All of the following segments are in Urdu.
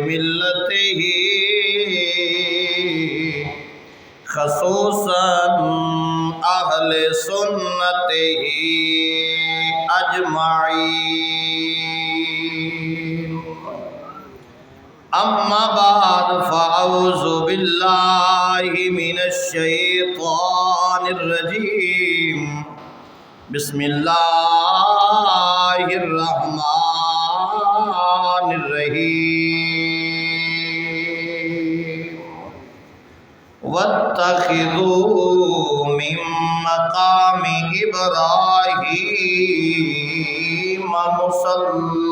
ملت ہی خصوصاً اہل سنت ہی اجمعین اما بعد فاعوذ باللہ من الشیطان الرجیم بسم اللہ الرحمن الرحیم واتخذوا من مقام ابراہیم مصلی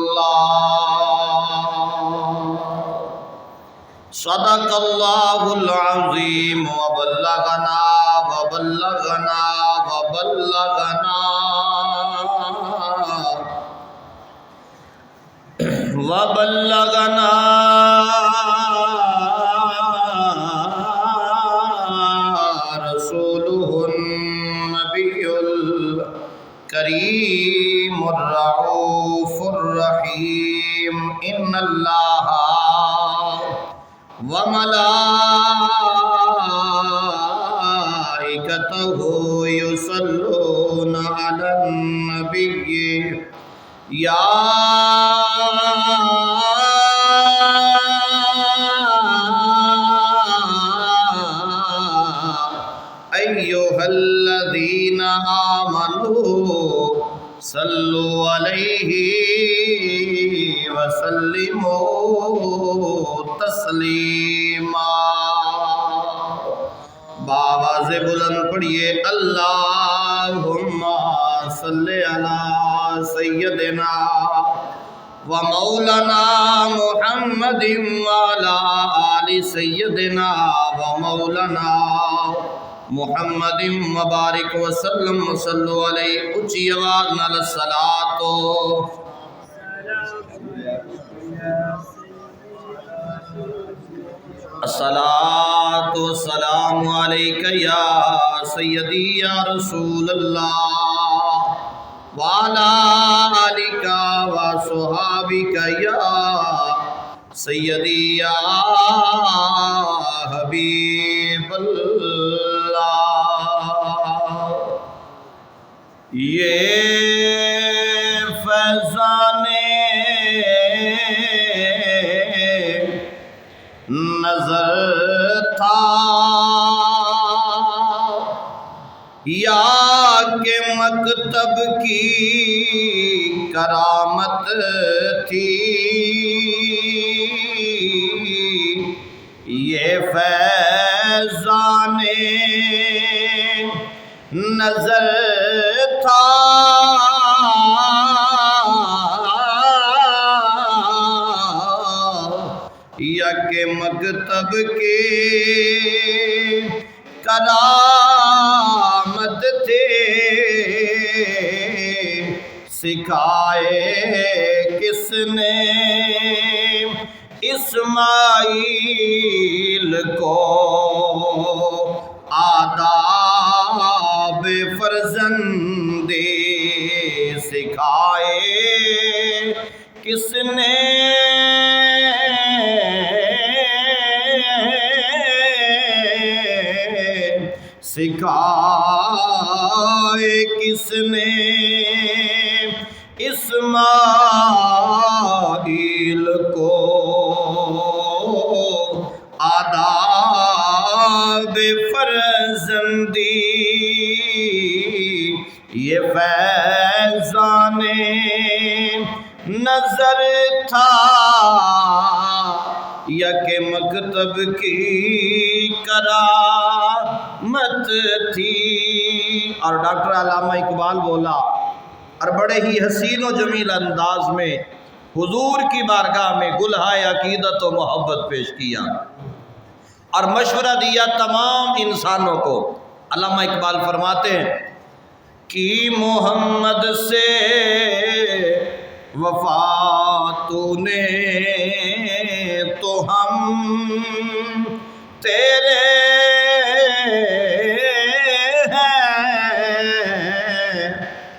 صدق اللہ العظیم وبلغنا رسوله النبی الکریم الرؤوف الرحیم ان اللہ وملائکتہ یصلون علی النبی یا ایھا الذین آمنوا صلوا علیہ وسلموا تسلیما بآواز بلند پڑھیے اللہم صلی علی سیدنا و مولانا محمد وعلی آل سیدنا و مولانا محمد مبارک وسلم صلو علیہ اچھی آواز نال الصلاۃ الصلاۃ والسلام علیک یا سیدی یا رسول اللہ وعلی آلک وصحابک یا سیدی یا حبیب اللہ یہ فیضان نظر تھا یا کہ مکتب کی کرامت تھی یہ فیضان نظر تھا یا کہ مکتب کے کرامت تھے سکھائے کس نے اسماعیل کو آداب فرزندی سکھائے کس نے سکھائے کس نے اسماعیل کو آداب فرزندی یہ فیضان نظر تھا یا کہ مکتب کی کرامت تھی اور ڈاکٹر علامہ اقبال بولا اور بڑے ہی حسین و جمیل انداز میں حضور کی بارگاہ میں گلہائے عقیدت و محبت پیش کیا اور مشورہ دیا تمام انسانوں کو۔ علامہ اقبال فرماتے ہیں کہ محمد سے وفا تو نے تو ہم تیرے ہیں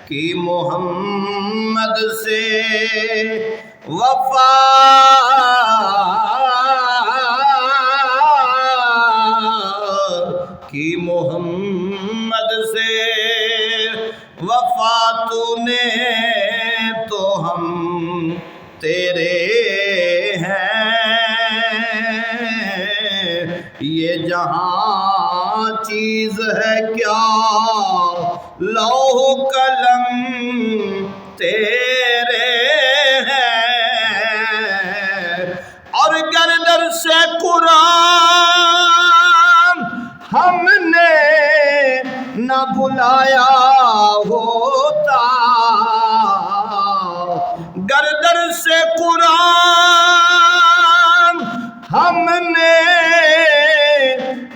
کہ محمد محمد سے وفا کی، محمد سے وفا تو نے تو ہم تیرے ہیں، یہ جہاں چیز ہے کیا لوح قلم تیرے ہیں، اور گردر سے قرآن ہم نے نہ بلایا ہوتا، گردر سے قرآن ہم نے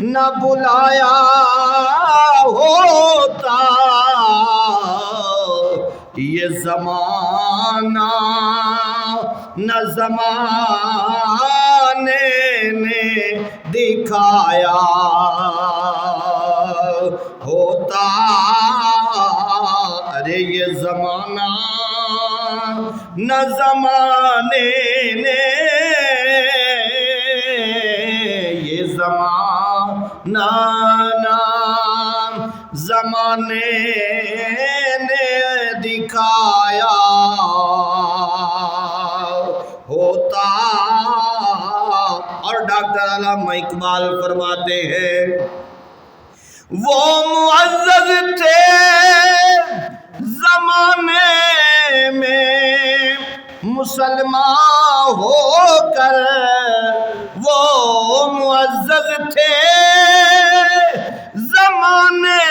نہ بلایا ہوتا، یہ زمانہ نہ زمانے نے دکھایا ہوتا، ارے یہ زمانہ نہ زمانے نے، یہ زمانہ نہ زمانے نے دکھایا ہوتا۔ اور ڈاکٹر علامہ اقبال فرماتے ہیں وہ معزز تھے زمانے میں مسلمان ہو کر، وہ معزز تھے زمانے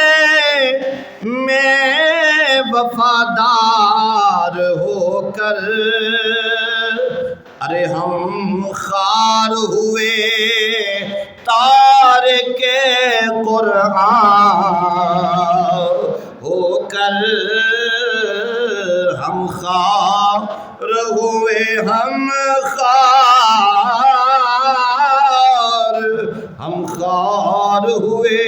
میں وفادار ہو کر، ارے ہم خار ہوئے تارک قرآن ہو کر، ہم خار ہوئے، ہم خار ہوئے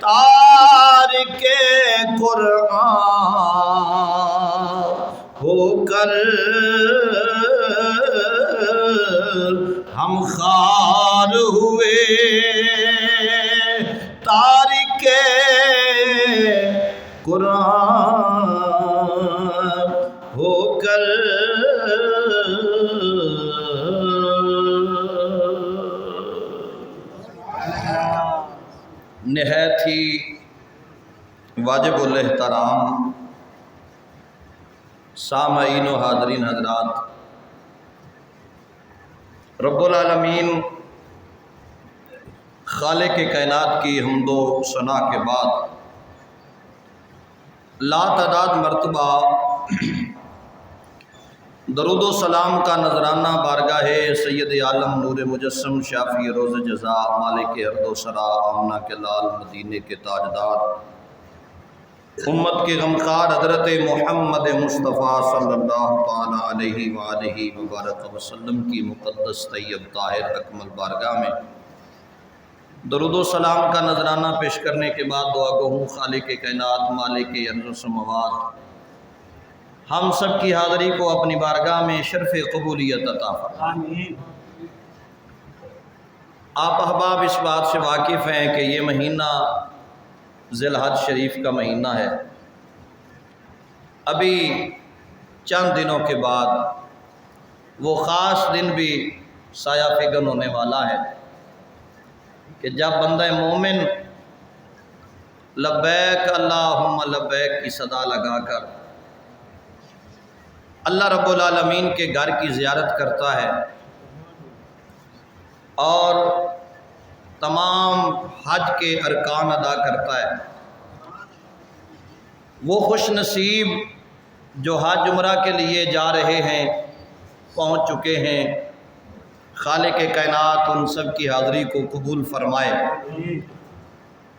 تارک قرآن ہو کر، ہم خار ہوئے تارک قرآن ہو کر۔ نہایت ہی واجب الاحترام سامعین و حاضرین حضرات، رب العالمین خالق کائنات کی حمد و ثنا کے بعد لا تعداد مرتبہ درود و سلام کا نذرانہ بارگاہ سید عالم نور مجسم شافی روز جزا مالک ارض و سرا آمنہ کے لال مدینے کے تاجدار امت کے غمخوار حضرت محمد مصطفیٰ صلی اللہ تعالیٰ علیہ وآلہ وبارک وسلم کی مقدس طیب طاہر اکمل بارگاہ میں درود و سلام کا نذرانہ پیش کرنے کے بعد دعا گو ہوں خالق کائنات مالک ارض و سماوات ہم سب کی حاضری کو اپنی بارگاہ میں شرف قبولیت عطا فرمائے۔ آپ احباب اس بات سے واقف ہیں کہ یہ مہینہ ذی الحج شریف کا مہینہ ہے، ابھی چند دنوں کے بعد وہ خاص دن بھی سایہ فگن ہونے والا ہے کہ جب بندہ مومن لبیک اللہم لبیک کی صدا لگا کر اللہ رب العالمین کے گھر کی زیارت کرتا ہے اور تمام حج کے ارکان ادا کرتا ہے، وہ خوش نصیب جو حج عمرہ کے لیے جا رہے ہیں، پہنچ چکے ہیں، خالق کائنات ان سب کی حاضری کو قبول فرمائے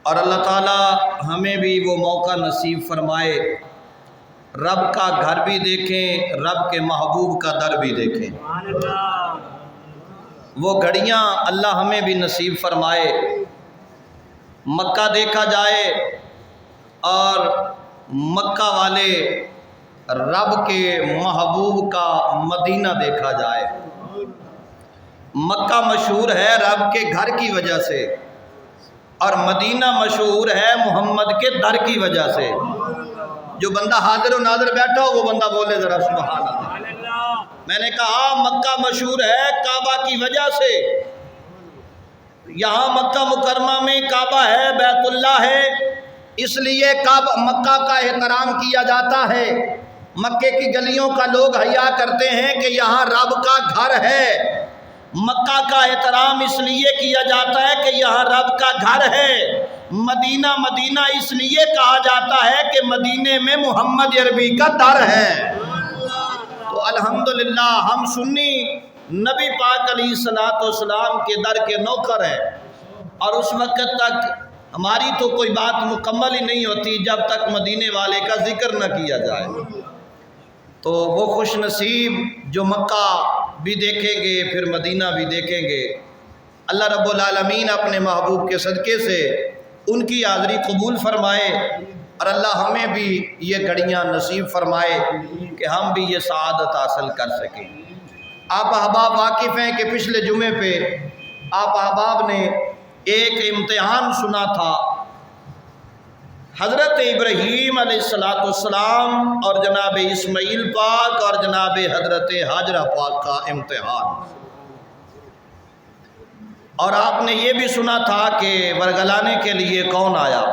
اور اللہ تعالی ہمیں بھی وہ موقع نصیب فرمائے، رب کا گھر بھی دیکھیں، رب کے محبوب کا در بھی دیکھیں، وہ گھڑیاں اللہ ہمیں بھی نصیب فرمائے، مکہ دیکھا جائے اور مکہ والے رب کے محبوب کا مدینہ دیکھا جائے۔ مکہ مشہور ہے رب کے گھر کی وجہ سے، اور مدینہ مشہور ہے محمد کے در کی وجہ سے۔ جو بندہ حاضر و ناظر بیٹھا ہو وہ بندہ بولے ذرا سبحان اللہ۔ میں نے کہا مکہ مشہور ہے کعبہ کی وجہ سے، یہاں مکہ مکرمہ میں کعبہ ہے، بیت اللہ ہے، اس لیے مکہ کا احترام کیا جاتا ہے۔ مکے کی گلیوں کا لوگ حیا کرتے ہیں کہ یہاں رب کا گھر ہے۔ مکہ کا احترام اس لیے کیا جاتا ہے کہ یہاں رب کا گھر ہے۔ مدینہ مدینہ اس لیے کہا جاتا ہے کہ مدینے میں محمد عربی کا در ہے۔ تو الحمدللہ ہم سنی نبی پاک علیہ الصلوۃ والسلام کے در کے نوکر ہیں، اور اس وقت تک ہماری تو کوئی بات مکمل ہی نہیں ہوتی جب تک مدینے والے کا ذکر نہ کیا جائے۔ تو وہ خوش نصیب جو مکہ بھی دیکھیں گے پھر مدینہ بھی دیکھیں گے۔ اللہ رب العالمین اپنے محبوب کے صدقے سے ان کی حاضری قبول فرمائے، اور اللہ ہمیں بھی یہ گھڑیاں نصیب فرمائے کہ ہم بھی یہ سعادت حاصل کر سکیں۔ آپ احباب واقف ہیں کہ پچھلے جمعے پہ آپ احباب نے ایک امتحان سنا تھا، حضرت ابراہیم علیہ السلام اور جناب اسماعیل پاک اور جناب حضرت ہاجرہ پاک کا امتحان، اور آپ نے یہ بھی سنا تھا کہ ورگلانے کے لیے کون آیا،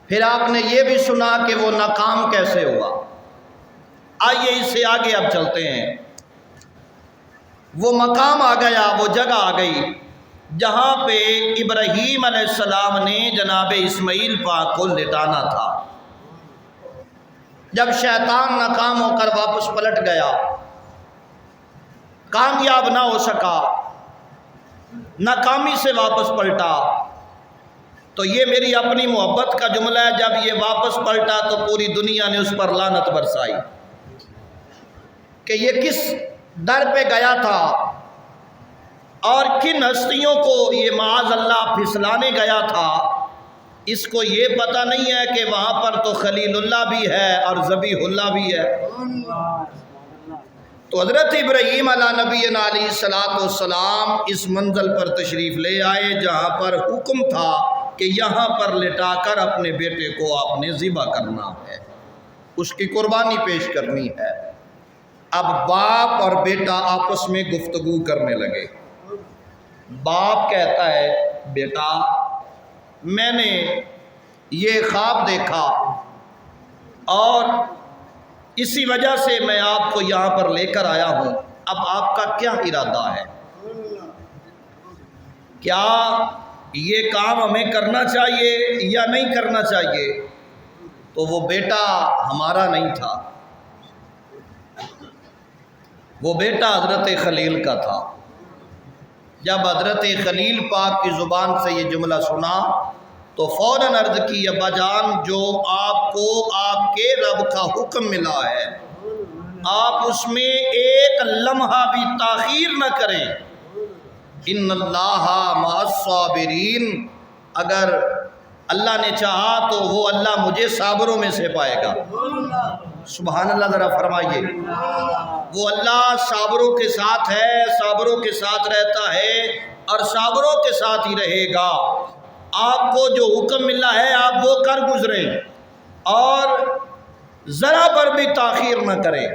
پھر آپ نے یہ بھی سنا کہ وہ ناکام کیسے ہوا۔ آئیے اس سے آگے اب چلتے ہیں۔ وہ مقام آ گیا، وہ جگہ آ گئی جہاں پہ ابراہیم علیہ السلام نے جناب اسماعیل پاک کو لٹانا تھا۔ جب شیطان ناکام ہو کر واپس پلٹ گیا، کامیاب نہ ہو سکا، ناکامی سے واپس پلٹا، تو یہ میری اپنی محبت کا جملہ ہے، جب یہ واپس پلٹا تو پوری دنیا نے اس پر لعنت برسائی کہ یہ کس در پہ گیا تھا اور کن ہستیوں کو یہ معاذ اللہ پھسلانے گیا تھا۔ اس کو یہ پتہ نہیں ہے کہ وہاں پر تو خلیل اللہ بھی ہے اور ذبیح اللہ بھی ہے۔ تو حضرت ابراہیم علیہ نبینا علیہ الصلوۃ والسلام اس منزل پر تشریف لے آئے جہاں پر حکم تھا کہ یہاں پر لٹا کر اپنے بیٹے کو آپ نے ذبح کرنا ہے، اس کی قربانی پیش کرنی ہے۔ اب باپ اور بیٹا آپس میں گفتگو کرنے لگے۔ باپ کہتا ہے بیٹا میں نے یہ خواب دیکھا اور اسی وجہ سے میں آپ کو یہاں پر لے کر آیا ہوں، اب آپ کا کیا ارادہ ہے؟ کیا یہ کام ہمیں کرنا چاہیے یا نہیں کرنا چاہیے؟ تو وہ بیٹا ہمارا نہیں تھا، وہ بیٹا حضرت خلیل کا تھا۔ جب حضرت خلیل پاک کی زبان سے یہ جملہ سنا تو فوراً عرض کی ابا جان جو آپ کو آپ کے رب کا حکم ملا ہے آپ اس میں ایک لمحہ بھی تاخیر نہ کریں۔ ان اللہ مع الصابرین، اگر اللہ نے چاہا تو وہ اللہ مجھے صابروں میں سے پائے گا۔ سبحان اللہ ذرا فرمائیے۔ وہ اللہ صابروں کے ساتھ ہے، صابروں کے ساتھ رہتا ہے اور صابروں کے ساتھ ہی رہے گا۔ آپ کو جو حکم ملا ہے آپ وہ کر گزریں اور ذرا پر بھی تاخیر نہ کریں۔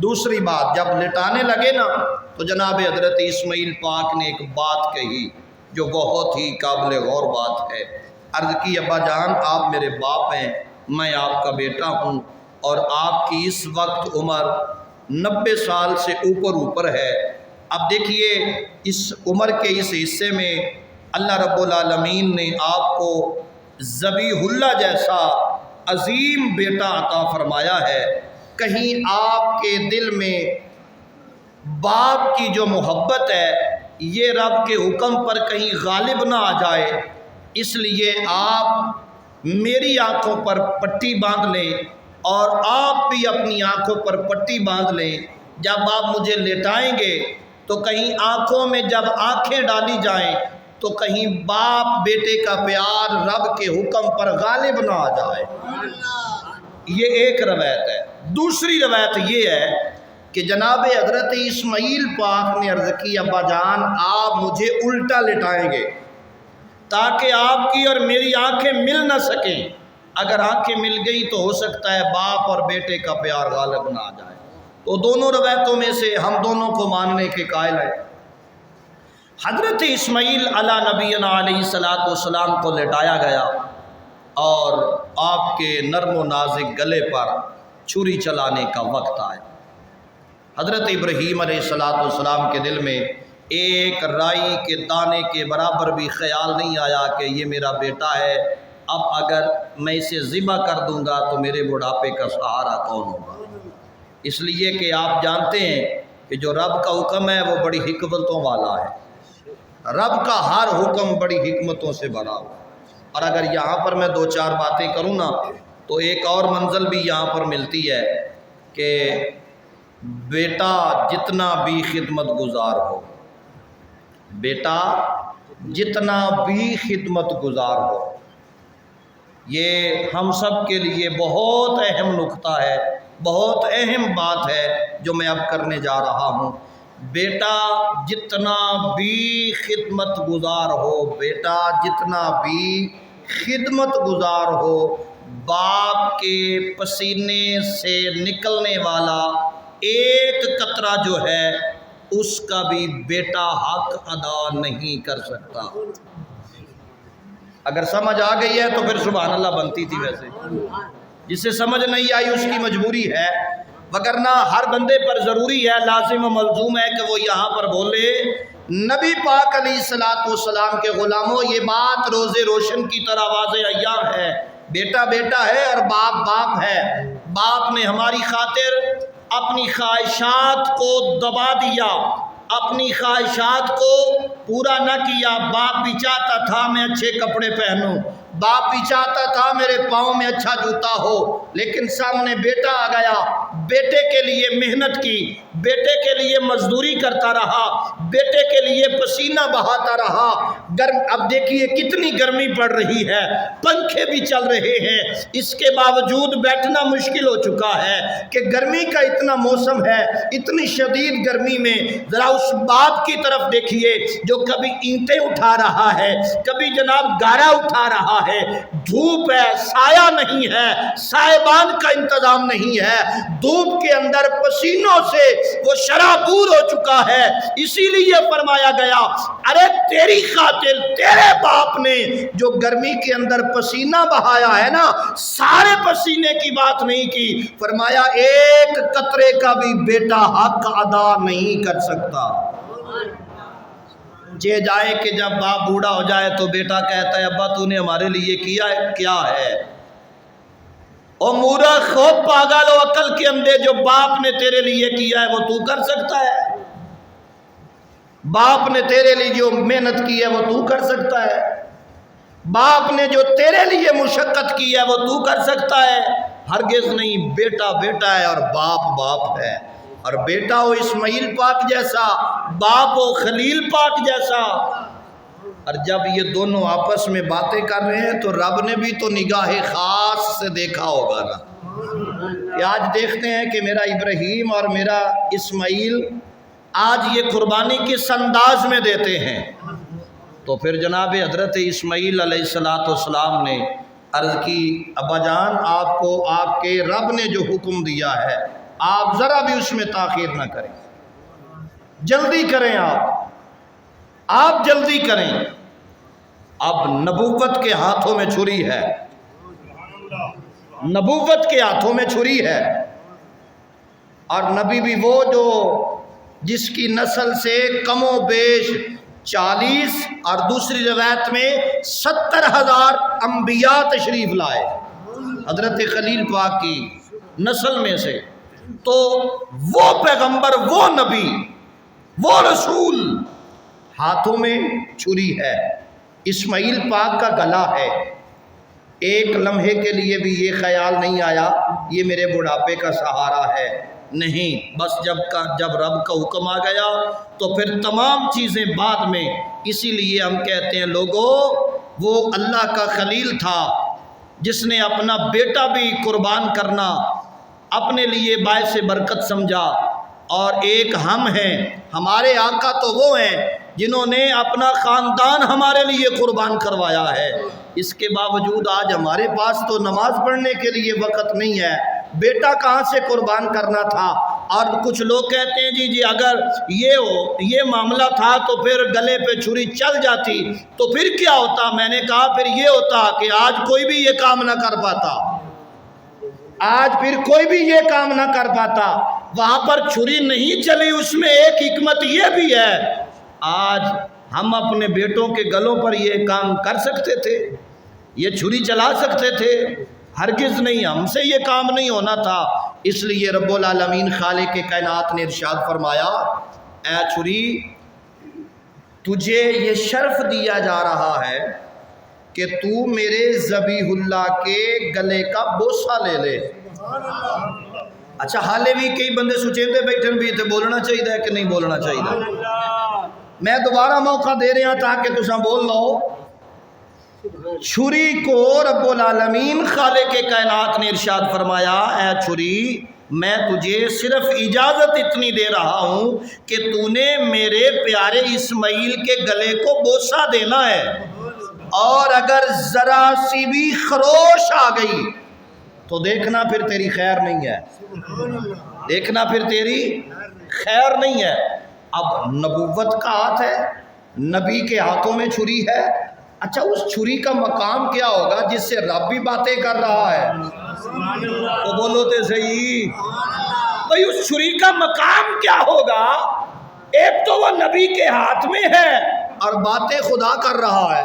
دوسری بات، جب لٹانے لگے نا تو جناب حضرت اسماعیل پاک نے ایک بات کہی جو بہت ہی قابل غور بات ہے۔ عرض کی ابا جان آپ میرے باپ ہیں، میں آپ کا بیٹا ہوں اور آپ کی اس وقت عمر 90 سال سے اوپر ہے۔ اب دیکھیے اس عمر کے اس حصے میں اللہ رب العالمین نے آپ کو ذبیح اللہ جیسا عظیم بیٹا عطا فرمایا ہے، کہیں آپ کے دل میں باپ کی جو محبت ہے یہ رب کے حکم پر کہیں غالب نہ آ جائے، اس لیے آپ میری آنکھوں پر پٹی باندھ لیں اور آپ بھی اپنی آنکھوں پر پٹی باندھ لیں۔ جب آپ مجھے لٹائیں گے تو کہیں آنکھوں میں جب آنکھیں ڈالی جائیں تو کہیں باپ بیٹے کا پیار رب کے حکم پر غالب نہ آ جائے۔ یہ ایک روایت ہے۔ دوسری روایت یہ ہے کہ جناب حضرت اسماعیل پاک نے عرض کی ابا جان آپ مجھے الٹا لٹائیں گے تاکہ آپ کی اور میری آنکھیں مل نہ سکیں، اگر آنکھیں مل گئی تو ہو سکتا ہے باپ اور بیٹے کا پیار غالب نہ آ جائے۔ تو دونوں روایتوں میں سے ہم دونوں کو ماننے کے قائل ہیں۔ حضرت اسماعیل علی نبینا علیہ الصلوۃ والسلام کو لٹایا گیا اور آپ کے نرم و نازک گلے پر چھری چلانے کا وقت آیا۔ حضرت ابراہیم علیہ الصلوۃ والسلام کے دل میں ایک رائی کے دانے کے برابر بھی خیال نہیں آیا کہ یہ میرا بیٹا ہے، اب اگر میں اسے ذبح کر دوں گا تو میرے بڑھاپے کا سہارا کون ہوگا؟ اس لیے کہ آپ جانتے ہیں کہ جو رب کا حکم ہے وہ بڑی حکمتوں والا ہے، رب کا ہر حکم بڑی حکمتوں سے بھرا ہوا۔ اور اگر یہاں پر میں دو چار باتیں کروں نا تو ایک اور منزل بھی یہاں پر ملتی ہے کہ بیٹا جتنا بھی خدمت گزار ہو، بیٹا جتنا بھی خدمت گزار ہو، یہ ہم سب کے لیے بہت اہم نقطہ ہے، بہت اہم بات ہے جو میں اب کرنے جا رہا ہوں۔ بیٹا جتنا بھی خدمت گزار ہو، بیٹا جتنا بھی خدمت گزار ہو، باپ کے پسینے سے نکلنے والا ایک قطرہ جو ہے اس کا بھی بیٹا حق ادا نہیں کر سکتا۔ اگر سمجھ آ گئی ہے تو پھر سبحان اللہ بنتی تھی، ویسے جسے سمجھ نہیں آئی اس کی مجبوری ہے، وگرنہ ہر بندے پر ضروری ہے، لازم و ملزوم ہے کہ وہ یہاں پر بولے نبی پاک علیہ الصلوۃ والسلام کے غلاموں یہ بات روز روشن کی طرح واضح عیاں ہے، بیٹا بیٹا ہے اور باپ باپ ہے۔ باپ نے ہماری خاطر اپنی خواہشات کو دبا دیا، اپنی خواہشات کو پورا نہ کیا۔ باپ بھی چاہتا تھا میں اچھے کپڑے پہنوں، باپ بھی چاہتا تھا میرے پاؤں میں اچھا جوتا ہو، لیکن سامنے بیٹا آ گیا، بیٹے کے لیے محنت کی، بیٹے کے لیے مزدوری کرتا رہا، بیٹے کے لیے پسینہ بہاتا رہا۔ اب دیکھیے کتنی گرمی پڑ رہی ہے، پنکھے بھی چل رہے ہیں، اس کے باوجود بیٹھنا مشکل ہو چکا ہے کہ گرمی کا اتنا موسم ہے، اتنی شدید گرمی میں ذرا اس باپ کی طرف دیکھیے جو کبھی اینٹیں اٹھا رہا ہے، کبھی جناب گارا اٹھا رہا ہے، دھوپ ہے، سایہ نہیں ہے، سائبان کا انتظام نہیں ہے، دھوپ کے اندر پسینوں سے وہ شرابور ہو چکا ہے۔ اسی لیے فرمایا گیا ارے تیری خاطر تیرے باپ نے جو گرمی کے اندر پسینہ بہایا ہے نا، سارے پسینے کی بات نہیں کی، فرمایا ایک قطرے کا بھی بیٹا حق ادا نہیں کر سکتا۔ یہ جائے کہ جب باپ بوڑھا ہو جائے تو بیٹا کہتا ہے ابا تو نے ہمارے لیے کیا ہے؟ او مورا خوب پاگل و عقل کے اندھے، جو باپ نے تیرے لیے کیا ہے وہ تو کر سکتا ہے؟ باپ نے تیرے لیے جو محنت کی ہے وہ تو کر سکتا ہے؟ باپ نے جو تیرے لیے مشقت کی ہے وہ تو کر سکتا ہے؟ ہرگز نہیں۔ بیٹا بیٹا ہے اور باپ باپ ہے، اور بیٹا ہو اسماعیل پاک جیسا، باپ ہو خلیل پاک جیسا۔ اور جب یہ دونوں آپس میں باتیں کر رہے ہیں تو رب نے بھی تو نگاہ خاص سے دیکھا ہوگا نا، کہ آج دیکھتے ہیں کہ میرا ابراہیم اور میرا اسماعیل آج یہ قربانی کس انداز میں دیتے ہیں۔ تو پھر جناب حضرت اسماعیل علیہ الصلوۃ والسلام نے عرض کی ابا جان آپ کو آپ کے رب نے جو حکم دیا ہے آپ ذرا بھی اس میں تاخیر نہ کریں، جلدی کریں، آپ جلدی کریں۔ اب نبوت کے ہاتھوں میں چھری ہے، نبوت کے ہاتھوں میں چھری ہے، اور نبی بھی وہ جو جس کی نسل سے کم و بیش 40 اور دوسری روایت میں 70,000 انبیاء تشریف لائے حضرت خلیل پاک کی نسل میں سے، تو وہ پیغمبر، وہ نبی، وہ رسول، ہاتھوں میں چھری ہے، اسماعیل پاک کا گلا ہے۔ ایک لمحے کے لیے بھی یہ خیال نہیں آیا یہ میرے بڑھاپے کا سہارا ہے، نہیں، بس جب رب کا حکم آ گیا تو پھر تمام چیزیں بعد میں۔ اسی لیے ہم کہتے ہیں لوگوں وہ اللہ کا خلیل تھا، جس نے اپنا بیٹا بھی قربان کرنا اپنے لیے باعث برکت سمجھا، اور ایک ہم ہیں، ہمارے آقا تو وہ ہیں جنہوں نے اپنا خاندان ہمارے لیے قربان کروایا ہے۔ اس کے باوجود آج ہمارے پاس تو نماز پڑھنے کے لیے وقت نہیں ہے، بیٹا کہاں سے قربان کرنا تھا؟ اور کچھ لوگ کہتے ہیں جی اگر یہ معاملہ تھا تو پھر گلے پہ چھری چل جاتی تو پھر کیا ہوتا؟ میں نے کہا پھر یہ ہوتا کہ آج کوئی بھی یہ کام نہ کر پاتا، آج پھر کوئی بھی یہ کام نہ کر پاتا۔ وہاں پر چھری نہیں چلی، اس میں ایک حکمت یہ بھی ہے، آج ہم اپنے بیٹوں کے گلوں پر یہ کام کر سکتے تھے، یہ چھری چلا سکتے تھے؟ ہرگز نہیں، ہم سے یہ کام نہیں ہونا تھا۔ اس لیے رب العالمین خالق کائنات نے ارشاد فرمایا، اے چھری تجھے یہ شرف دیا جا رہا ہے کہ تو میرے ذبیح اللہ کے گلے کا بوسہ لے لے۔ اچھا حالے بھی کئی بندے سچیندے بیٹھن بھی تھے، بولنا چاہیے کہ نہیں بولنا چاہیے؟ میں دوبارہ موقع دے رہا تاکہ تساں بول لو۔ چھری کو رب العالمین خالق کائنات نے ارشاد فرمایا، اے چھری میں تجھے صرف اجازت اتنی دے رہا ہوں کہ تو نے میرے پیارے اسماعیل کے گلے کو بوسہ دینا ہے، اور اگر ذرا سی بھی خروش آ گئی تو دیکھنا پھر تیری خیر نہیں ہے، دیکھنا پھر تیری خیر نہیں ہے۔ اب نبوت کا ہاتھ ہے، نبی کے ہاتھوں میں چھری ہے، اچھا اس چھری کا مقام کیا ہوگا جس سے رب بھی باتیں کر رہا ہے؟ تو بولو تے صحیح بھئی، اس چھری کا مقام کیا ہوگا؟ ایک تو وہ نبی کے ہاتھ میں ہے اور باتیں خدا کر رہا ہے۔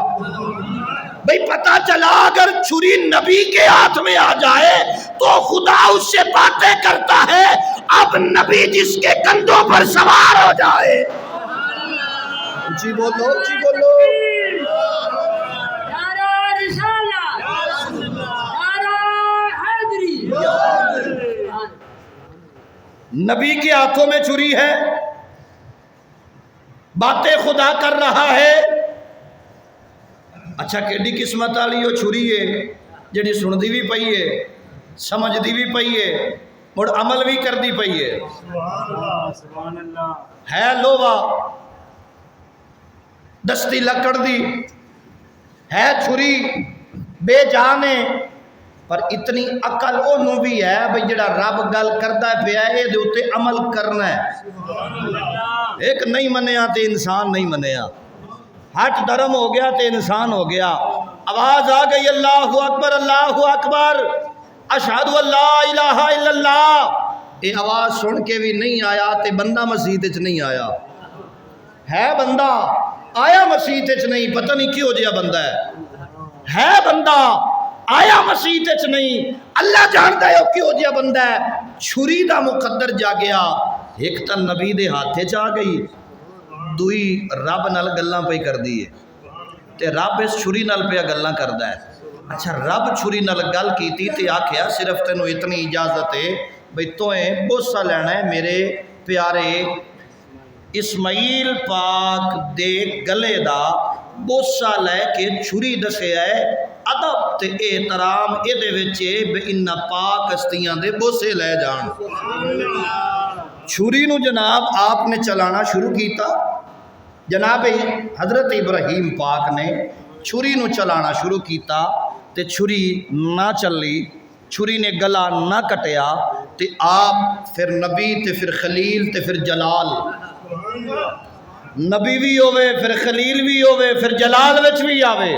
بھئی پتہ چلا اگر چھری نبی کے ہاتھ میں آ جائے تو خدا اس سے باتیں کرتا ہے، اب نبی جس کے کندھوں پر سوار ہو جائے۔ جی بولو، جی بولو۔ نبی کے ہاتھوں میں چھری ہے، باتیں خدا کر رہا ہے۔ اچھا کیڑی قسمت والی وہ چھری ہے جڑی سندی بھی پئی ہے، سمجھدی بھی پئی ہے، مڑ عمل بھی کردی پئی ہے۔ ہے لوہا، دستی لکڑ دی ہے، چھری بے جان ہے، پر اتنی عقل انہوں بھی ہے بھئی جڑا رب گل کردا پیا ہے دے اوتے عمل کرنا ہے۔ ایک نہیں منیا تے انسان نہیں منیا، ہٹ درم ہو گیا تے انسان ہو گیا۔ آواز آ گئی اللہ اکبر، اللہ اکبر، اشہد ان لا الہ الا اللہ۔ یہ آواز سن کے بھی نہیں آیا تے بندہ مسجد وچ نہیں آیا، ہے بندہ آیا مسجد وچ نہیں، پتہ نہیں کیوں جیا بندہ ہے بندہ آیا مسجد وچ نہیں، اللہ جانتا ہے کیوں جیا بندہ ہے۔ چھری دا مقدر جا گیا، ایک تا نبی دے ہاتھے چ آ گئی، دوئی رب نال گلاں پہ کر دی ہے تے رب اس چھری نال پہ گلاں کردا ہے۔ اچھا رب چھری نال گل کیتی تے آکھیا صرف تینوں اتنی اجازت ہے بھئی تویں بوسہ لینا ہے میرے پیارے اسماعیل پاک دے گلے دا بوسہ لے کے چھری دسے ہے ادب تے احترام اے دے وچے بے انہاں پاک ہستیاں دے بوسے لے جان۔ چھری نو جناب آپ نے چلانا شروع کیتا، جناب حضرت ابراہیم پاک نے چھری نو چلانا شروع کیتا تے چھری نہ چلی، چھری نے گلا نہ کٹیا تے آپ پھر نبی تے پھر خلیل تے پھر جلال، نبی بھی ہوئے پھر خلیل بھی ہوئے پھر جلال وچ بھی آوے۔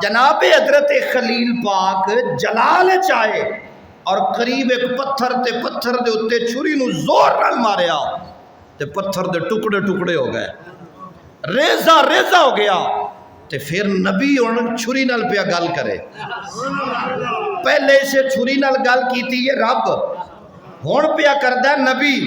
جناب حضرت خلیل پاک جلال چاہے اور قریب ایک پتھر تے پتھر دے اتے چھری نو زور نال ماریا تے پتھر دے ٹکڑے ٹکڑے ہو گئے، ریزہ ریزہ ہو گیا تے پھر نبی ہن چھری نال پیا گل کرے۔ پہلے سے چھری نال گل کیتی ہے رب، ہن پیا کردا نبی،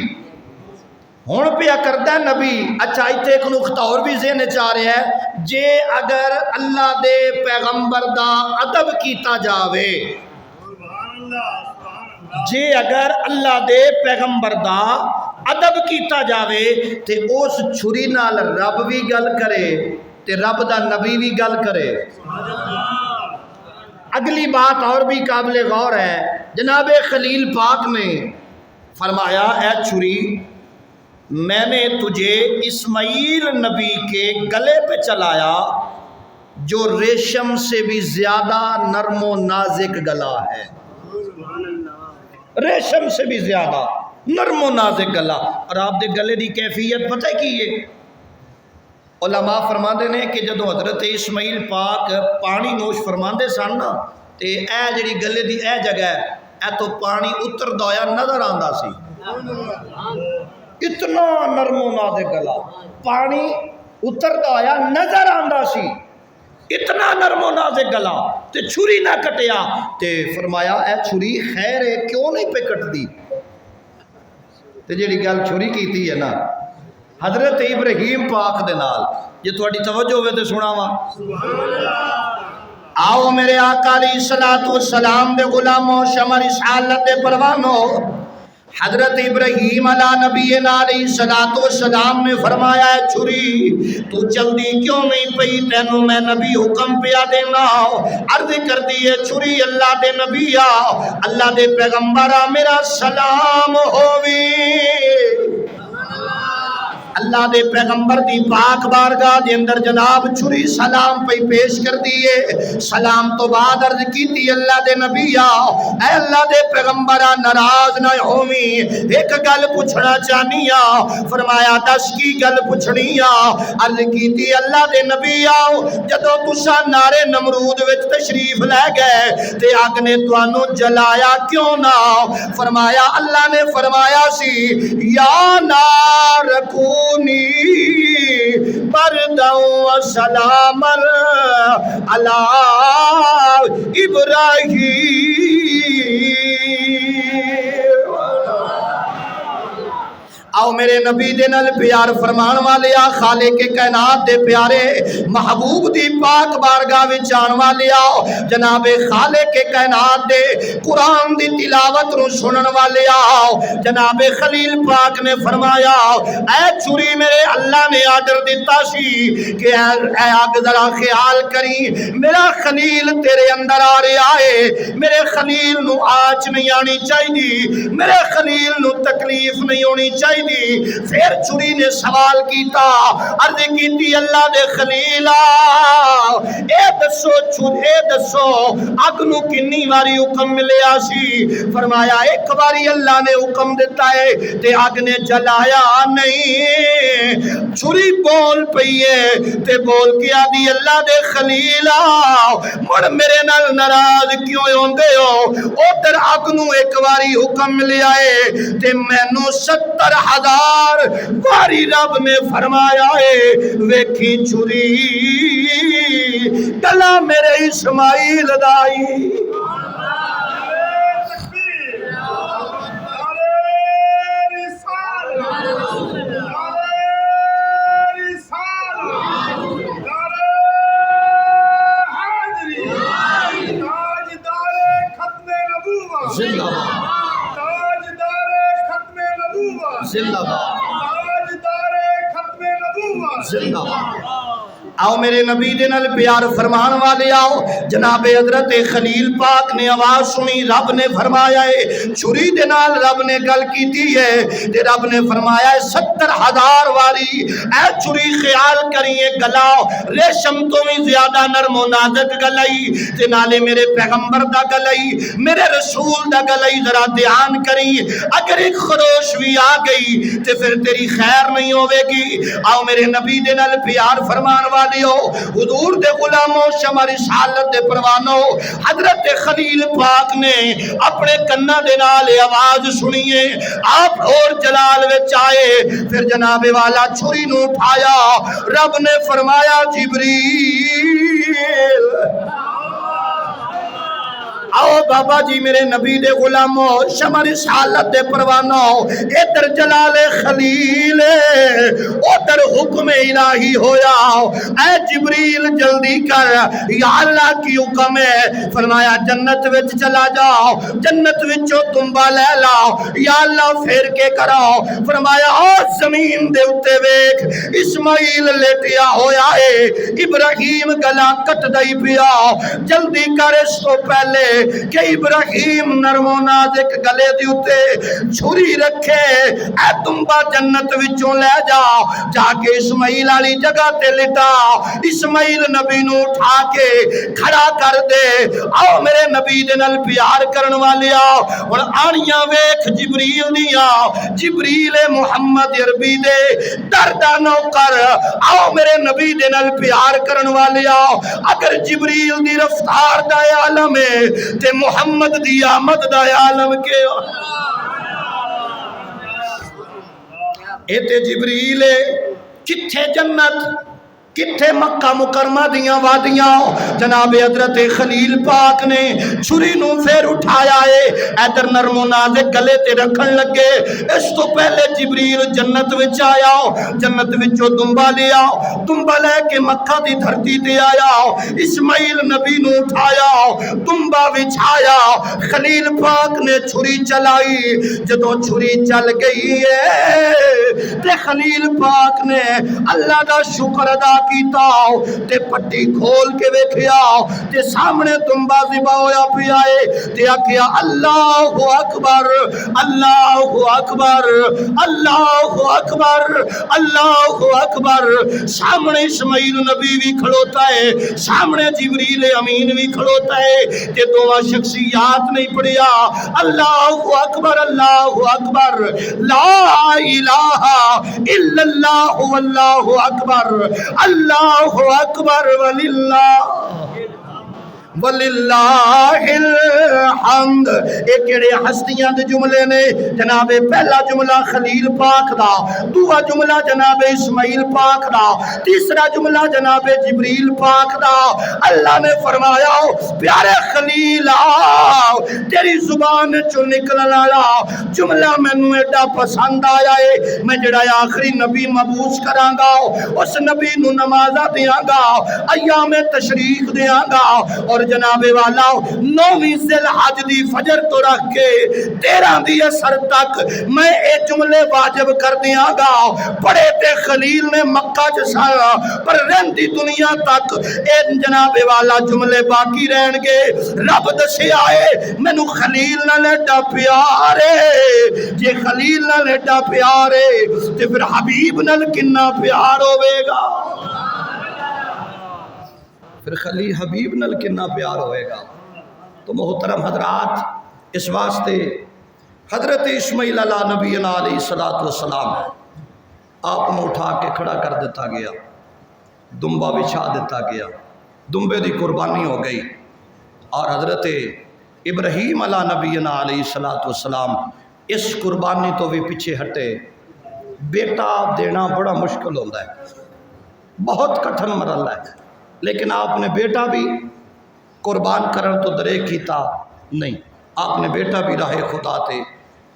ہن پیا کردا نبی۔ اچھا ایتھے ایک نقطہ اور بھی ذہن وچ آ رہا ہے، جے اگر اللہ دے پیغمبر دا ادب کیتا جاوے، جے اگر اللہ دے پیغمبر دا ادب کیتا جاوے تے اس چھری نال رب بھی گل کرے تے رب دا نبی بھی گل کرے۔ اگلی بات اور بھی قابل غور ہے، جناب خلیل پاک نے فرمایا اے چھری، میں نے تجھے اسماعیل نبی کے گلے پہ چلایا جو ریشم سے بھی زیادہ نرم و نازک گلا ہے، ریشم سے بھی زیادہ نرم و نازک گلا۔ اور آپ دے گلے دی کیفیت پتہ ہے کی ہے؟ علماء فرماندے نے کہ جدو حضرت اسماعیل پاک پانی نوش فرماندے سن نا تے اے جڑی گلے دی اے جگہ ہے اے تو پانی اتردا ہویا نظر آندا سی، اتنا نرم و نازک گلا، پانی اتردا ہویا نظر آندا سی، اتنا نرم و نازک گلا، تے چھری نہ کٹیا تے فرمایا اے چھری خیر ہے کیوں نہیں پہ کٹ دی؟ تے جڑی گل چھری کیتی ہے نا حضرت ابراہیم پاک دے نال، جے تہاڈی توجہ ہوے تے سناواں۔ آؤ میرے آقا علیہ الصلوۃ والسلام دے غلاموں، شمع رسالت دے پروانوں، حضرت ابراہیم علیہ نبینا علیہ الصلوۃ والسلام نے فرمایا ہے چھری تو جلدی کیوں نہیں پئی، تینوں میں نبی حکم پیا دینا۔ عرض کر دیے چھری اللہ دے نبی آ، اللہ دے پیغمبر آ، میرا سلام ہووی۔ اللہ دے پیغمبر دی پاک بارگاہ دے اندر جناب چھری سلام پہ پیش کر دیے، سلام تو بعد عرض کیتی اللہ دے نبی آ، اے اللہ دے پیغمبرہ ناراض نہ ہووی، ایک گل پوچھنا چاہنی آ۔ فرمایا دس کی گل پوچھنی آ؟ عرض کیتی اللہ دے نبی آ، جدو تسا نارے نمرود وچ تشریف لے گئے تے اگ نے تانوں جلایا کیوں نہ؟ فرمایا اللہ نے فرمایا سی یا نار کونی بردا و سلاما علی ابراہیم۔ آؤ میرے نبی دے نال پیار فرمان والے آ، خالق کے کائنات دے پیارے محبوب دی پاک بارگاہ وچ آن والے آؤ، جناب خالق کے کائنات دے قرآن دی تلاوت نو سنن والے آؤ۔ جناب خلیل پاک نے فرمایا اے چھری میرے اللہ نے آرڈر دیتا سی کہ اے آگ ذرا خیال کری، میرا خلیل تیرے اندر آ رہا ہے، میرے خلیل نو آج نہیں آنی چاہیے، میرے خلیل نو تکلیف نہیں ہونی چاہیے۔ پھر چھری نے سوال کیتا، عرض کیتی اللہ دے خلیلا اے دسو چھری دسو اگ نو کنی واری حکم ملیا سی؟ فرمایا ایک باری اللہ نے حکم دیتا ہے تے اگ نے جلایا نہیں۔ چھری بول پئیے تے بول کے آدھی اللہ دے خلیلا مڑ میرے نال ناراض کیوں ہوندے ہو؟ ادھر اگ نو ایک باری حکم ملیا ہے تے مینوں 70,000 باری رب نے فرمایا ہے ویکھی چھری گلا میرے اسماعیل دائی۔ زندہ باد، زندہ باد، زندہ باد۔ آؤ میرے نبی دے نال پیار فرمان والے آؤ، جناب حضرت خلیل پاک نے آواز سنی، رب نے فرمایا ہے چھری دے نال رب نے گل کیتی ہے تے رب نے فرمایا ہے 70,000 واری اے چھری خیال کریے گلا ریشم تو بھی زیادہ نرم و نازک گلائی تے نالے میرے پیغمبر دا گلائی، میرے رسول دا گلائی، ذرا دھیان کری اگر ایک خروش بھی آ گئی تے پھر تیری خیر نہیں ہوے گی۔ آؤ میرے نبی دے نال پیار فرمان والے حضور دے غلاموں، شمع رسالت دے پروانوں، حضرت خلیل پاک نے اپنے کنا دے نال آواز سنیے، آپ اور جلال وچ آئے، پھر جناب والا چھری نو اٹھایا، رب نے فرمایا جبریل آؤ بابا جی میرے نبی دے غلامو شمع رسالت دے پروانو ادھر جلال خلیل ادھر حکم الہی ہویا اے جبریل جلدی کر یا اللہ کی حکم ہے فرمایا جنت وچ چلا جاؤ جنت وچوں تنبا لے لاؤ یا اللہ پھیر کے کراؤ فرمایا او زمین دے اتے ویکھ اسماعیل لیٹیا ہویا ہے ابراہیم گلا کٹ دئی پیا جلدی کر اس تو پہلے کہ ابراہیم نرم و نازک گلے دی اتے چھری رکھے اے تنبا جنت وچوں لے جاؤ جا کے اسماعیل والی جگہ تے لٹا اسماعیل نبی نو اٹھا کے کھڑا کر دے آؤ میرے نبی دے نال پیار کرن والے آؤ اور آنیاں ویکھ جبریل دیا جبریل محمد عربی دے دردہ نوکر آؤ میرے نبی دے نال پیار کرن والے آؤ اگر جبریل دی رفتار دا عالم ہے تے محمد دی آمد دا عالم کے ایتے جبریل کتھے جنت کتھے مکہ مکرمہ دیاں وادیاں جناب حضرت خلیل پاک نے چھری نو پھر اٹھایا ہے ادھر نرم و نازک گلے تے رکھن لگے اس تو پہلے جبریل جنت وچ آیا جنت وچوں دنبا لے آؤ دنبا لے کے مکہ دی دھرتی تے آیا اسماعیل نبی نو اٹھایا دنبا وچھایا خلیل پاک نے چھری چلائی جدوں چھری چل گئی ہے تے خلیل پاک نے اللہ دا شکر ادا کیتا تے پٹی کھول کے ویکھیا تے سامنے تنبا ذبح ہویا پیا ہے تے آکھیا اللہ اکبر اللہ اکبر اللہ اکبر اللہ اکبر سامنے اسماعیل نبی بھی کھڑوتا ہے سامنے جبریل امین بھی کھڑوتا ہے تے دونوں شخصیات نہیں پڑھیا اللہ اکبر لا الہ الا اللہ واللہ اکبر اللہ اکبر وللہ الحمد ایک کیڑے ہستیاں دے جملے نے جناب پہلا جملہ خلیل پاک دا دوسرا جملہ جناب اسماعیل پاک دا تیسرا جملہ جناب جبریل پاک دا اللہ نے فرمایا پیارے خلیل تیری زبان چوں نکلن والا جملہ مینوں ایڈا پسند آیا ہے میں جڑا آخری نبی مبعوث کراں گا اس نبی نو نمازاں دیاں گا ایام تشریق دیاں گا اور جناب والا 9ویں ذی الحج دی فجر تو رکھ کے 13 دی اثر تک میں اے جملے واجب کر دیاں گا پڑھے تے خلیل نے مکہ جسایا پر رہندی دنیا تک اے جناب والا جملے باقی رہن گے رب دسے آئے مینوں خلیل نال ایڈا پیار ہے جے خلیل نال ایڈا پیار ہے تے پھر حبیب نال کنا پیار ہوے گا پھر خلیل حبیب نال کنا پیار ہوئے گا تو محترم حضرات اس واسطے حضرت اسماعیل علیہ نبینا علیہ السلام آپ کو اٹھا کے کھڑا کر دیتا گیا دنبا بچھا دیتا گیا دنبے دی قربانی ہو گئی اور حضرت ابراہیم علیہ نبینا علیہ السلام اس قربانی تو بھی پیچھے ہٹے بیٹا دینا بڑا مشکل ہوتا ہے بہت کٹھن مرحلہ ہے لیکن آپ نے بیٹا بھی قربان کرن تو درے کیتا نہیں آپ نے بیٹا بھی راہ خدا تے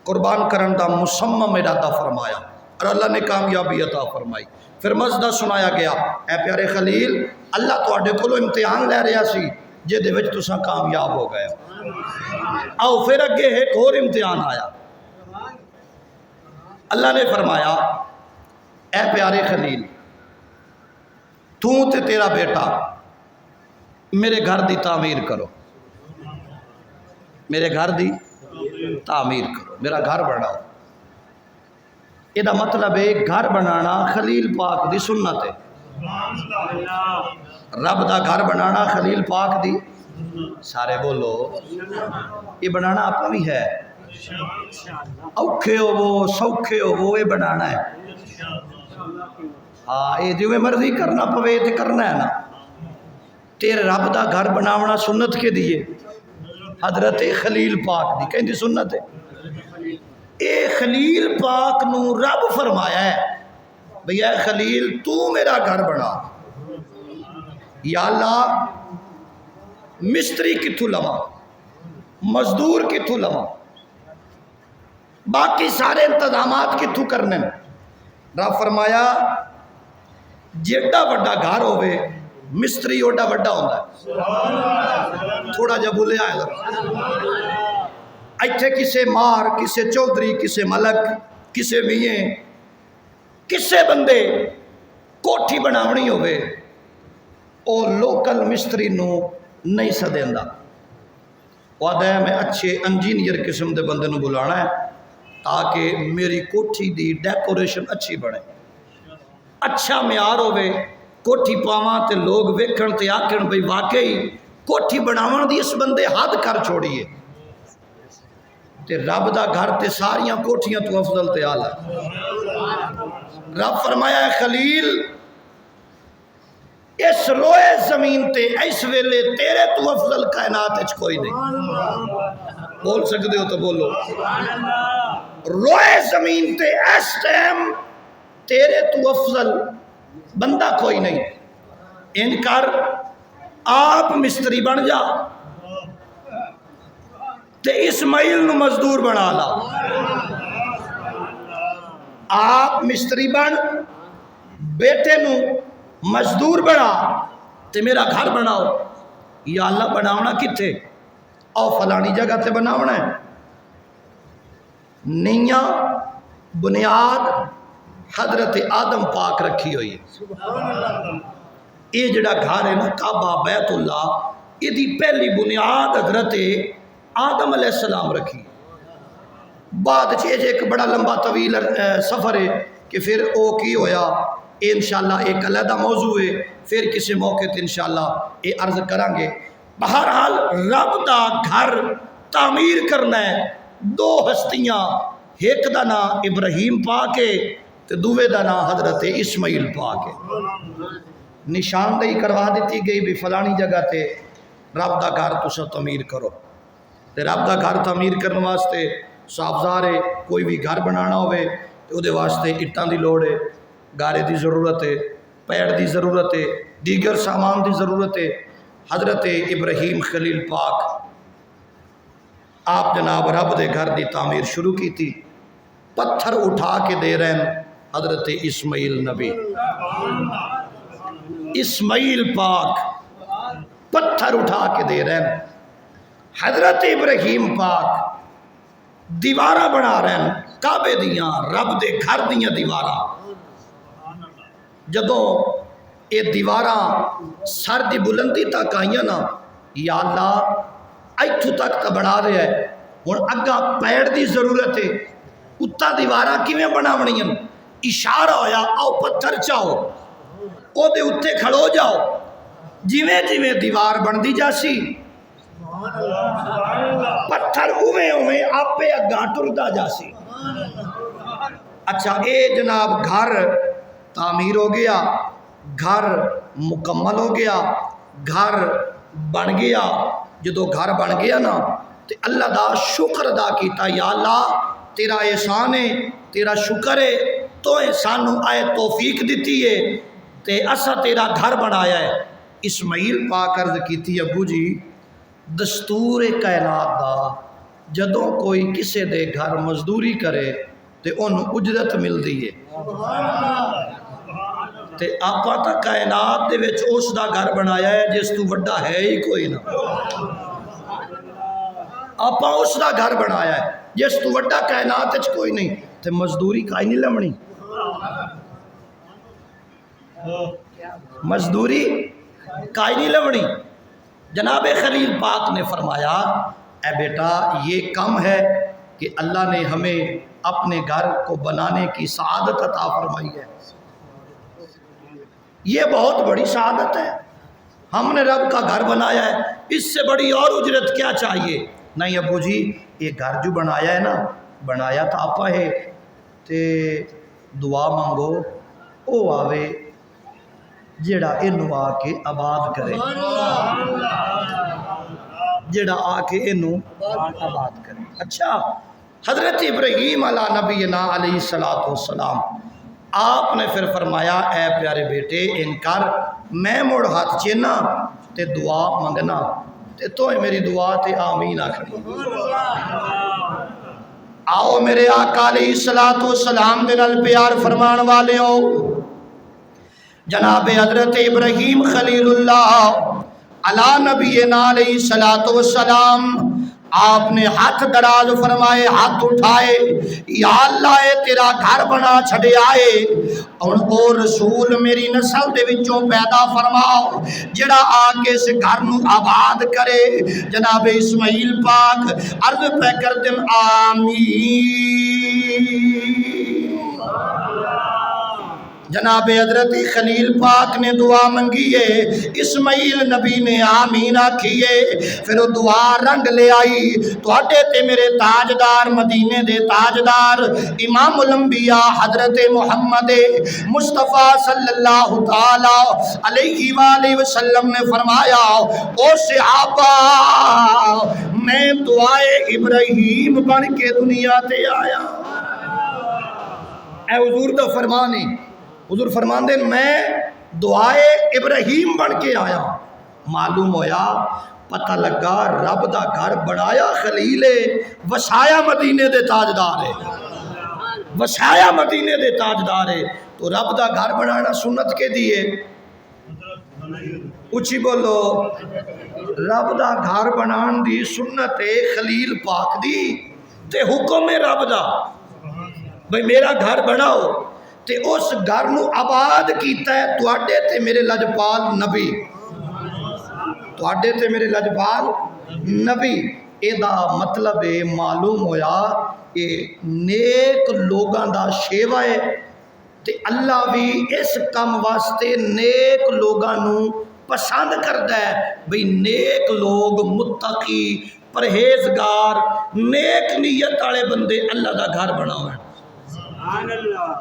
قربان کرن دا مسمم ارادہ فرمایا اور اللہ نے کامیابی عطا فرمائی پھر مزدہ سنایا گیا اے پیارے خلیل اللہ تواڈے کولوں امتحان لے رہا سی جے دے وچ تساں کامیاب ہو گئے آؤ پھر اگے ایک اور امتحان آیا اللہ نے فرمایا اے پیارے خلیل تو تے تیرا بیٹا میرے گھر دی تعمیر کرو میرے گھر دی تعمیر کرو میرا گھر بناؤ یہ مطلب ہے گھر بنانا خلیل پاک دی سنت ہے رب دا گھر بنانا خلیل پاک دی سارے بولو یہ بنانا اپنا بھی ہے اوکھے ہو وہ سوکھے ہو وہ یہ بنانا ہے ہاں یہ جو مرضی کرنا پوے تو کرنا ہے نا تیرے رب دا گھر بناونا سنت کے دیے حضرت خلیل پاک دی کہیں دی سنت ہے اے خلیل پاک نو رب فرمایا ہے بھئی اے خلیل تو میرا گھر بنا یا اللہ مستری کتھو لوا مزدور کتوں لواں، باقی سارے انتظامات کتوں کرنے؟ رب فرمایا جیڑا وڈا گھر ہوئے مستری اوڈا وڈا ہوتا ہے. تھوڑا جا بولے آئے ذرا. ایتھے کسے مار، کسے چودھری، کسے ملک، کسے میاں، کسے بندے کوٹھی بناونی ہوئے او لوکل مستری نو نہیں سدیندا. وعدہ ہے میں اچھے انجینئر قسم دے بندے نو بلانا ہے تاکہ میری کوٹھی دی ڈیکوریشن اچھی بنے، اچھا معیار ہوئے. کوٹھی پاواں تے لوگ ویکھن تے آکھن بھئی واقعی کوٹھی بناون دی اس بندے حد کر چھوڑیے. تے رب دا گھر تے ساریاں کوٹھیاں تو افضل تے اعلی. رب فرمایا ہے خلیل اس روئے زمین تے اس ویلے تیرے تو افضل کائنات اچ کوئی نہیں. بول سکتے ہو تو بولو. روئے زمین تے اس ٹائم تیرے تو افضل بندہ کوئی نہیں. ان کر آپ مستری بن جا تے اسماعیل نو مزدور بنا لا. آپ مستری بن بیٹے نو مزدور بنا تے میرا گھر بناؤ. یا اللہ بناونا کتھے؟ او فلانی جگہ تے بناونا ہے. نیاں بنیاد حضرت آدم پاک رکھی ہوئی ہے. یہ جڑا گھر ہے نا کعبہ بیت اللہ، یہ دی پہلی بنیاد حضرت آدم علیہ السلام رکھی. بعد ایک بڑا لمبا طویل سفر ہے کہ پھر او کی ہویا انشاءاللہ ایک علیحدہ موضوع ہے، پھر کسی موقع تے انشاءاللہ یہ عرض کریں گے. بہرحال رب دا گھر تعمیر کرنا ہے. دو ہستیاں، ایک دا نام ابراہیم پاک ہے تے دووے دا نام حضرت اسماعیل پاک ہے. نشاندہی کروا دیتی گئی بھی فلانی جگہ تے رب دا گھر تسا تعمیر کرو. تے رب دا گھر تعمیر کرنے واسطے صاف ظاہر ہے کوئی بھی گھر بنانا ہوئے تو دے واسطے اٹاں دی لوڑ ہے، گارے دی ضرورت ہے، پیڑ دی ضرورت ہے، دیگر سامان دی ضرورت ہے. حضرت ابراہیم خلیل پاک آپ جناب رب دے گھر دی تعمیر شروع کی تھی. پتھر اٹھا کے دے رہے ہیں حضرت اسماعیل نبی. اسماعیل پاک پتھر اٹھا کے دے رہے ہیں. حضرت ابراہیم پاک دیوارہ بنا رہے ہیں کعبے دیاں، رب دے گھر دیاں دیوارہ. جدوں یہ دیوارہ سر دی بلندی تک آئیاں نا، یا اللہ ایتھوں تک تو بنا رہے ہیں، ہن اگا پیڑ دی ضرورت ہے، اتھا دیوارہ کیویں بناونی ہیں؟ اشارہ ہویا آؤ پتھر چاہو او دے اتھے کھڑو جاؤ. جویں جویں دیوار بندی جاسی پتھر اویں اویں آپے اگاں ٹردا جاسی. اچھا اے جناب گھر تعمیر ہو گیا، گھر مکمل ہو گیا، گھر بن گیا. جدو گھر بن گیا نا تے اللہ دا شکر ادا کیتا. یا اللہ تیرا احسان ہے، تیرا شکر ہے، تو سانو آئے توفیق دیتی ہے تے اسا تیرا گھر بنایا ہے. اسماعیل پاک عرض کیتی ابو جی دستور کائنات دا جدوں کوئی کسے دے گھر مزدوری کرے تے انہوں اجرت ملدی ہے. تے آپا تا کائنات دے وچ اس دا گھر بنایا ہے جس تو وڈا ہے ہی کوئی نہ. آپا اس دا گھر بنایا ہے جس تو وڈا کائنات وچ کوئی نہیں. تے مزدوری کائی نہیں لمنی، مزدوری کائی نہیں لمنی. جناب خلیل پاک نے فرمایا اے بیٹا یہ کم ہے کہ اللہ نے ہمیں اپنے گھر کو بنانے کی سعادت عطا فرمائی ہے. یہ بہت بڑی سعادت ہے. ہم نے رب کا گھر بنایا ہے، اس سے بڑی اور اجرت کیا چاہیے؟ نہیں ابو جی یہ گھر جو بنایا ہے نا، بنایا تو آپا ہے تے دعا مانگو او آوے جیڑا انو آ کے آباد کرے، جیڑا آ کے انو آباد کرے. اچھا حضرت ابراہیم علیہ نبینا علیہ السلام آپ نے پھر فرمایا اے پیارے بیٹے ان کر میں مڑ ہاتھ چینا تے دعا منگنا. تے تو میری دعا تے آمین آکھنی۔ آؤ میرے آقا علیہ الصلوۃ والسلام دے نال پیار فرمان والے ہو، جناب حضرت ابراہیم خلیل اللہ علی نبینا علیہ الصلوۃ والسلام، آپ نے ہاتھ دراز فرمائے، ہاتھ اٹھائے، یا اللہ اے تیرا گھر بنا چھڑے آئے اور او رسول میری نسل دے وچوں پیدا فرماؤ جڑا آ کے اس گھر نو آباد کرے۔ جناب اسماعیل پاک عرض پہ کر دیں آمین۔ جناب حضرت خلیل پاک نے دعا منگیے، اسماعیل نبی نے آمین آکھیے، پھر وہ دعا رنگ لے آئی۔ تواڈے تے میرے تاجدار، مدینے دے تاجدار، امام الانبیاء حضرت محمد مصطفیٰ صلی اللہ تعالی علیہ وآلہ وسلم نے فرمایا، او صحابہ میں دعائے ابراہیم بن کے دنیا تے آیا۔ اے حضور دا فرمانے، حضور فرمان دے میں دعائے ابراہیم بن کے آیا۔ معلوم ہویا، پتہ لگا رب دا گھر بنایا خلیل وسایا مدینے دے تاجدار ہے، وسایا مدینے دے تاجدار ہے۔ تو رب دا گھر بنانا سنت کے دیے، اچھی بولو، رب دا گھر بنان دی سنت ہے خلیل پاک دی، تے حکم ہے رب دا بھئی میرا گھر بناؤ، تے اس گھر نو آباد کیتا ہے تواڈے تے میرے لجپال نبی، تواڈے تے میرے لجپال نبی۔ اے دا مطلب ہے معلوم ہویا اے نیک لوگاں دا شیوا ہے، تے اللہ بھی اس کام واسطے نیک لوگاں نو پسند کردا ہے، بھئی نیک لوگ، متقی، پرہیزگار، نیک نیت والے بندے اللہ دا گھر بناویں۔ سبحان اللہ۔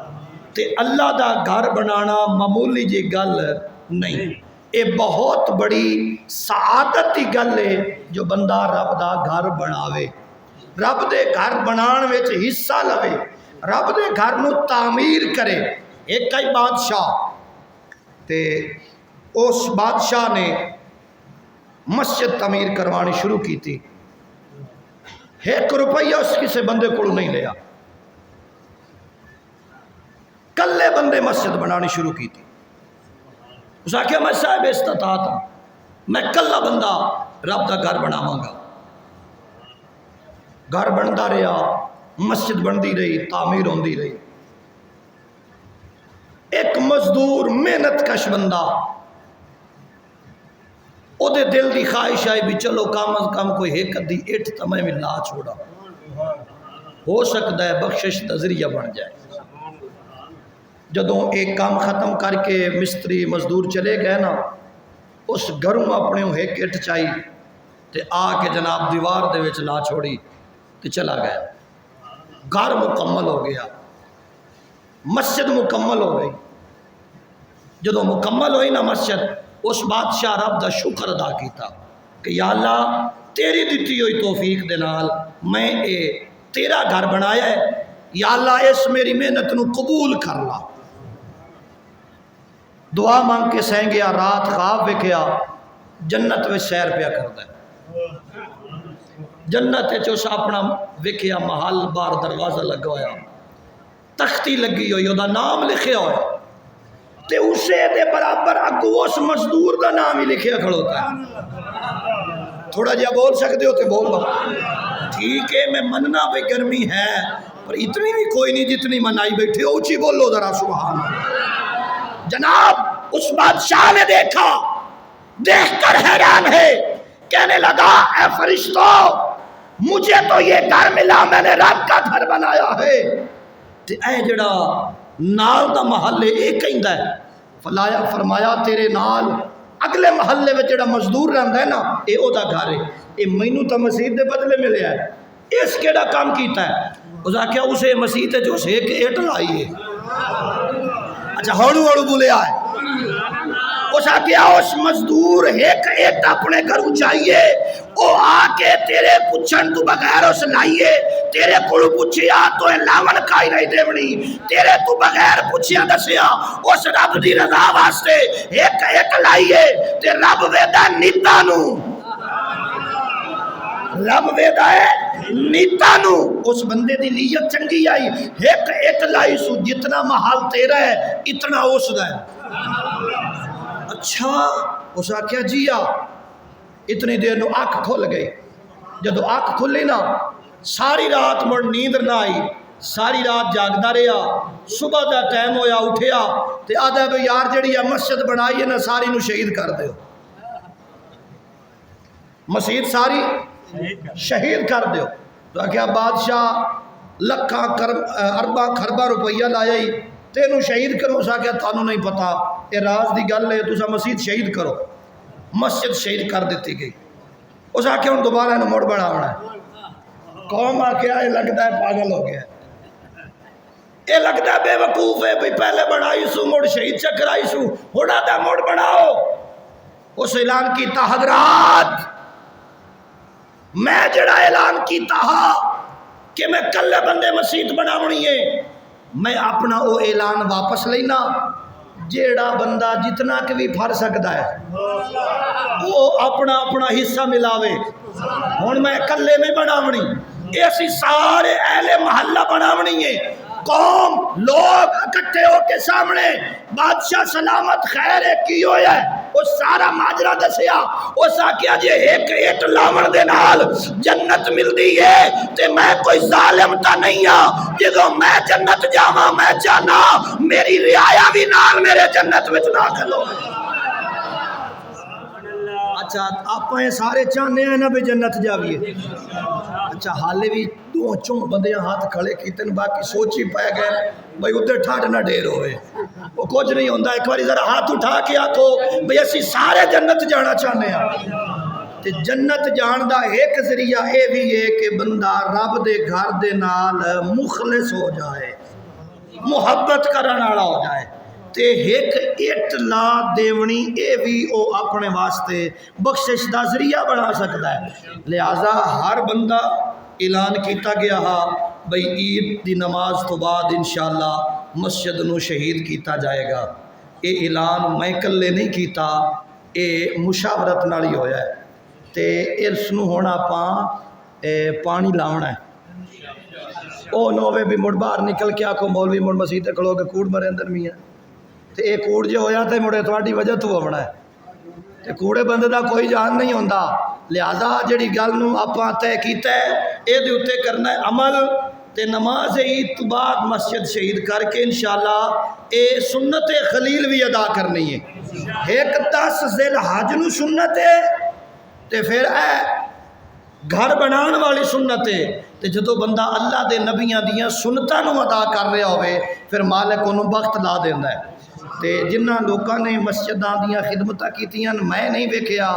تے اللہ دا گھر بنانا معمولی جی گل نہیں، اے بہت بڑی سعادت کی گل ہے جو بندہ رب دا گھر بناوے، رب دے گھر بنان وچ حصہ لوے، رب دے گھر نو تعمیر کرے۔ ایک کئی بادشاہ تے اس بادشاہ نے مسجد تعمیر کروانی شروع کی تھی، 1 روپیہ اس کسی بندے کو نہیں لیا، کلے بندے مسجد بنانی شروع کی تھی۔ اس آکھیا میں صاحب استطاعت ہوں، میں کلا بندہ رب دا گھر بناواں گا۔ گھر بنتا رہا، مسجد بنتی رہی، تعمیر ہوندی رہی۔ ایک مزدور محنت کش بندہ، او دے دل دی خواہش آئی بھی چلو کم از کم کوئی ایک ادھی اٹھ تو میں لا چھوڑا، ہو سکتا ہے بخشش دا ذریعہ بن جائے۔ جدوں ایک کام ختم کر کے مستری مزدور چلے گئے نا، اس گھروں اپنے ایک اٹھ چائی تے آ کے جناب دیوار دے وچ لا چھوڑی تے چلا گیا۔ گھر مکمل ہو گیا، مسجد مکمل ہو گئی۔ جدوں مکمل ہوئی نا مسجد، اس بادشاہ رب دا شکر ادا کیتا کہ یا اللہ تیری دیتی ہوئی توفیق دے نال میں اے تیرا گھر بنایا ہے، یا اللہ اس میری محنت نو قبول کر لا۔ دعا مانگ کے سہیں گیا، رات خواب ویکھیا جنت میں سیر پیا کردا ہے، جنت چوسا اپنا ویکھیا محل بار دروازہ لگا ہویا، تختی لگی ہوئی، دا نام لکھیا ہویا، تے اسے دے برابر اگو اس مزدور دا نام ہی لکھیا کھڑوتا ہے۔ تھوڑا جہا بول سکتے ہو تے بول لو۔ ٹھیک ہے میں مننا بھی گرمی ہے پر اتنی بھی کوئی نہیں جتنی منائی بیٹھے ہو، اونچی بولو ذرا سبحان اللہ۔ جناب اس بادشاہ نے دیکھا، دیکھ کر حیران ہے، کہنے لگا اے فرشتو مجھے تو یہ گھر ملا، میں نے رب کا گھر بنایا ہے، تے اے جڑا نال دا محلے ایک کہندا ہے، فلایا فرمایا تیرے نال اگلے محلے میں جڑا مزدور رہندا ہے نا اے او دا گھر ہے، اے مینوں تا مسجد دے بدلے ملیا ہے، اس کیڑا کام کیتا ہے؟ اس آکھیا اسے مسجد جو سے ایک اٹ لائی ہے۔ اچھا ہڑو ہڑو بولیا ہے۔ اس آکھیا اس مزدور ایک اٹ اپنے گھر چاہیے، او آ کے تیرے پوچھن تو بغیر اس لائیے، تیرے کولو پوچھیا تو لاون کھائی نہیں دیونی، تیرے تو بغیر پوچھیا دسیا اس رب دی رضا واسطے ایک اٹ لائیے تے رب ویدا نیتا نو رب ویدا ہے نیتا نو، اس بندے دی نیت چنگی آئی، ایک اٹ لائی سو جتنا محل تیرا ہے اتنا اس دا ہے۔ اچھا اس آکھیا جی آ، اتنی دیر نو آنکھ کھل گئی، جدو آنکھ کھلی نا ساری رات مڑ نیند نہ آئی، ساری رات جاگدا رہا، صبح دا ٹائم ہویا اٹھیا تے آدھا بھی یار جڑی ہے مسجد بنائی ہے نا ساری نو شہید کر دیو، مسجد ساری شہید کر دیو۔ تو کیا بادشاہ لکھاں ارباں خرباں روپیہ لایا ہی تینوں شہید کرو، سا کیا تانوں نہیں پتا یہ راز دی گل ہے، تسا مسجد شہید کرو، مسجد شہید کر دیتی گئی۔ اس آکھیا ہوں دوبارہ انہوں مڑ بڑھاونا ہے، قوم آکھیا یہ لگتا ہے پاگل ہو گیا ہے، یہ لگتا ہے بے وقوف ہے، بھئی پہلے بڑھائی سو مڑ شہید چکرائی سو، ہوڑا دا مڑ بڑھاؤ۔ اس اعلان کیتا حضرات میں جڑا اعلان کیتا ہا کہ میں کلے بندے مسجد بناونی ہے، میں اپنا وہ اعلان واپس لینا، جیڑا بندہ جتنا کہ بھی پھر سکتا ہے وہ اپنا اپنا حصہ ملاوے، ہن میں کلے نہیں بناونی، ایسی سارے اہل محلہ بناونی ہے، قوم لوگ اکٹھے ہو کے سامنے بادشاہ سلامت خیر ہے کی ہویا ہے وہ سارا ماجرا دسیا۔ اس آکھیا جی ایک اٹ لاون دے نال جنت ملدی ہے تے میں کوئی ظالم تا نہیں ہاں، جدوں میں جنت جاواں میں چاہنا میری رعایا بھی نال میرے جنت وچ داخل ہو۔ اچھا آپ سارے چاہنے ہیں نا بھی جنت جاویے، اچھا حالے بھی دو چوں بندیاں ہاتھ کھڑے کیتے باقی سوچ ہی پائے گئے بھئی ادھر ٹھاڑ نہ ڈیر ہوئے، وہ کچھ نہیں ہوندہ، ایک باری ذرا ہاتھ اٹھا کے آکھو بھئی اسی سارے جنت جانا چاہنے ہیں۔ تے جنت جان دا ایک ذریعہ اے بھی ہے کہ بندہ رب دے گھر دے نال مخلص ہو جائے، محبت کرن والا ہو جائے، تے ایک اٹ لا دیونی اے بھی او اپنے واسطے بخشش دا ذریعہ بنا سکتا ہے۔ لہذا ہر بندہ اعلان کیتا گیا ہا بھئی عید دی نماز تو بعد انشاءاللہ مسجد نو شہید کیتا جائے گا، اے اعلان میں کلے نہیں کیتا، اے مشاورت نال ہی ہویا ہے، تے اس نو ہونا پانی لاونا ہے، او نوے بھی مڑ باہر نکل کے آکھو مولوی مڑ مسیح تے کھڑو کے کوڑ مرے اندر میاں، تے اے کوڑ جو ہویا تے مڑے تواڈی وجہ تو ہونا ہے، تے کوڑے بندے دا کوئی جان نہیں ہوندا، لہذا جڑی گل نو آپاں طے کیتا ہے اے دے اوتے کرنا ہے عمل، تے نماز عید تو بعد مسجد شہید کر کے انشاءاللہ اے سنت خلیل بھی ادا کرنی ہے، ایک 10 ذی الحج نو سنت ہے تے پھر اے گھر بنان والی سنت ہے، تے جدو بندہ اللہ دے نبیاں دیاں سنتاں نو ادا کر رہا ہوئے پھر مالک انہوں وقت لا دیندا ہے۔ تے جنہ لوکاں نے مسجداں دیاں خدمتاں کیتیاں میں نہیں ویکھیا